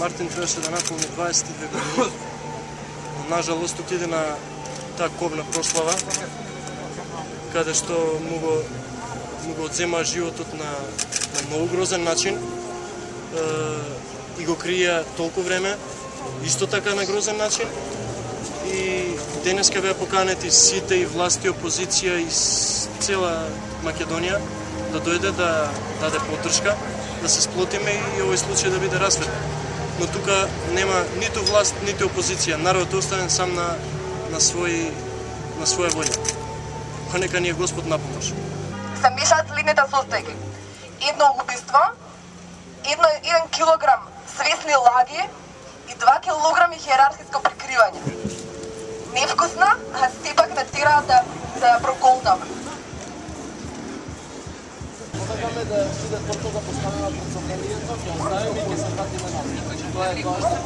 Мартин требаше да наполни 22 години. Нажалост отиде на таа кобна прослава, каде што му го одзема животот на многу грозен начин и го крија толку време, исто така на грозен начин. И денеска беа поканети сите и власти, опозиција и цела Македонија да дојде да даде поддршка, да се сплотиме и овој случај да биде расветлен. Но тука нема ниту власт, ниту опозиција. Народот е оставен сам на своја волја. Па нека ни е Господ на помош. Се мешаат следните состојки. Едно убиство, 1 килограм свесни лаги и 2 килограми хиерархиско прикривање. Невкусна, а сепак не тера да ја проголтаме. Сакаме да биде тврдо поставена пред собранието, ќе оставиме и ќе се вратиме назад. Тоа е тоа што